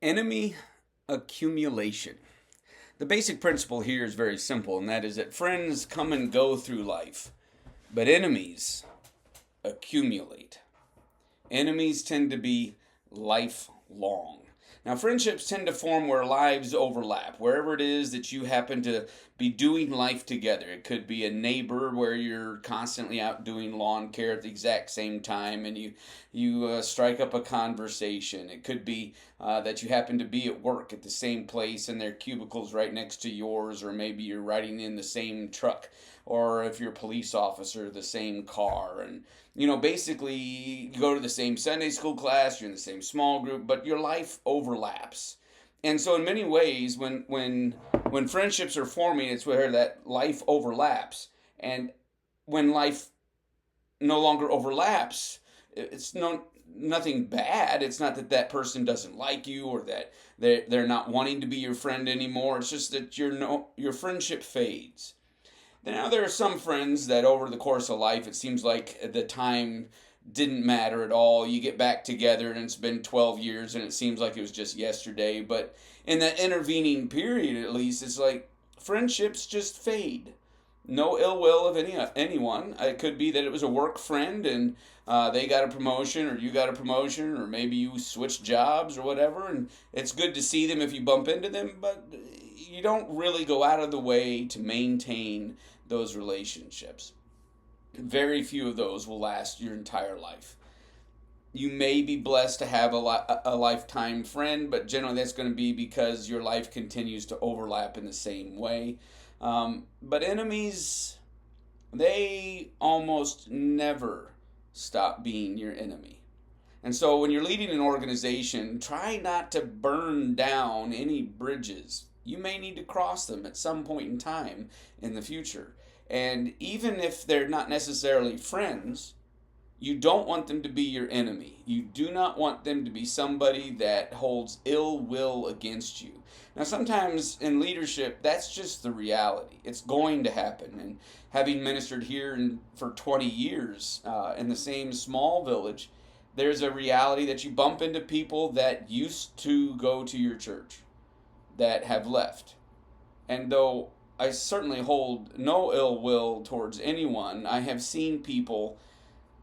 Enemy accumulation. The basic principle here is very simple, and that is that friends come and go through life, but enemies accumulate. Enemies tend to be lifelong. Now, friendships tend to form where lives overlap, wherever it is that you happen to be doing life together. It could be a neighbor where you're constantly out doing lawn care at the exact same time, and you strike up a conversation. It could be that you happen to be at work at the same place, and their cubicles right next to yours, or maybe you're riding in the same truck, or if you're a police officer, the same car, and basically you go to the same Sunday school class, you're in the same small group, but your life overlaps. And so in many ways, when friendships are forming, it's where that life overlaps. And when life no longer overlaps, it's nothing bad. It's not that that person doesn't like you or that they're not wanting to be your friend anymore. It's just that your friendship fades. Now, there are some friends that over the course of life, it seems like the time didn't matter at all. You get back together and it's been 12 years and it seems like it was just yesterday. But in that intervening period, at least, it's like friendships just fade. No ill will of anyone. It could be that it was a work friend and they got a promotion or you got a promotion or maybe you switched jobs or whatever. And it's good to see them if you bump into them, but you don't really go out of the way to maintain those relationships. Very few of those will last your entire life. You may be blessed to have a lifetime friend, but generally that's going to be because your life continues to overlap in the same way. But enemies, they almost never stop being your enemy. And so when you're leading an organization, try not to burn down any bridges. You may need to cross them at some point in time in the future. And even if they're not necessarily friends, you don't want them to be your enemy. You do not want them to be somebody that holds ill will against you. Now, sometimes in leadership, that's just the reality. It's going to happen. And having ministered here for 20 years in the same small village, there's a reality that you bump into people that used to go to your church that have left. And though I certainly hold no ill will towards anyone, I have seen people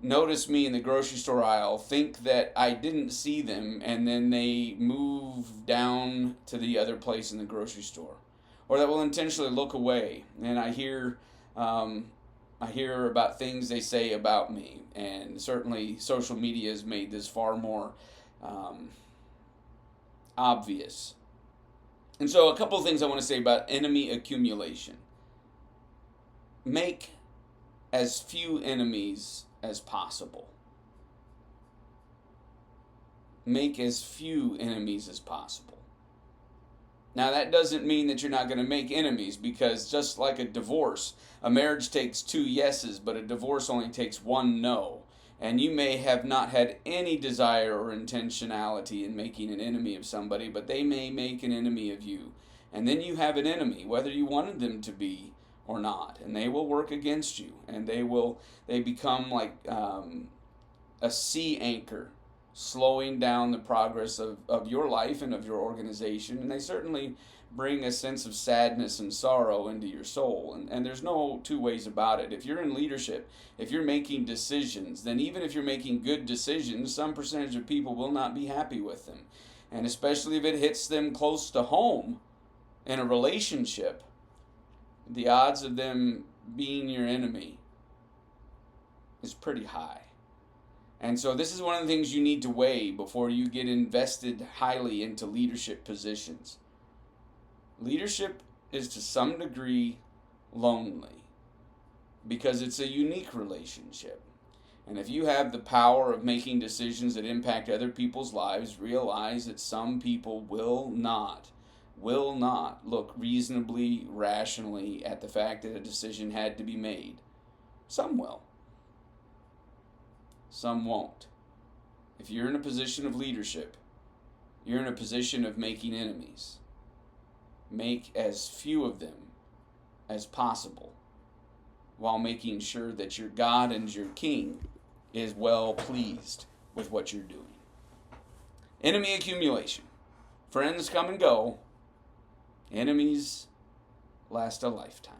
notice me in the grocery store aisle, think that I didn't see them, and then they move down to the other place in the grocery store, or that will intentionally look away. And I hear about things they say about me, and certainly social media has made this far more obvious. And so, a couple of things I want to say about enemy accumulation. Make as few enemies as possible. Make as few enemies as possible. Now, that doesn't mean that you're not going to make enemies, because just like a divorce, a marriage takes two yeses, but a divorce only takes one no. And you may have not had any desire or intentionality in making an enemy of somebody, but they may make an enemy of you. And then you have an enemy, whether you wanted them to be or not. And they will work against you. And they become like a sea anchor, slowing down the progress of your life and of your organization. And they certainly bring a sense of sadness and sorrow into your soul. And there's no two ways about it. If you're in leadership, if you're making decisions, then even if you're making good decisions, some percentage of people will not be happy with them. And especially if it hits them close to home in a relationship, the odds of them being your enemy is pretty high. And so this is one of the things you need to weigh before you get invested highly into leadership positions. Leadership is to some degree lonely because it's a unique relationship. And if you have the power of making decisions that impact other people's lives, realize that some people will not look reasonably, rationally at the fact that a decision had to be made. Some will. Some won't. If you're in a position of leadership, you're in a position of making enemies. Make as few of them as possible while making sure that your God and your King is well pleased with what you're doing. Enemy accumulation. Friends come and go, enemies last a lifetime.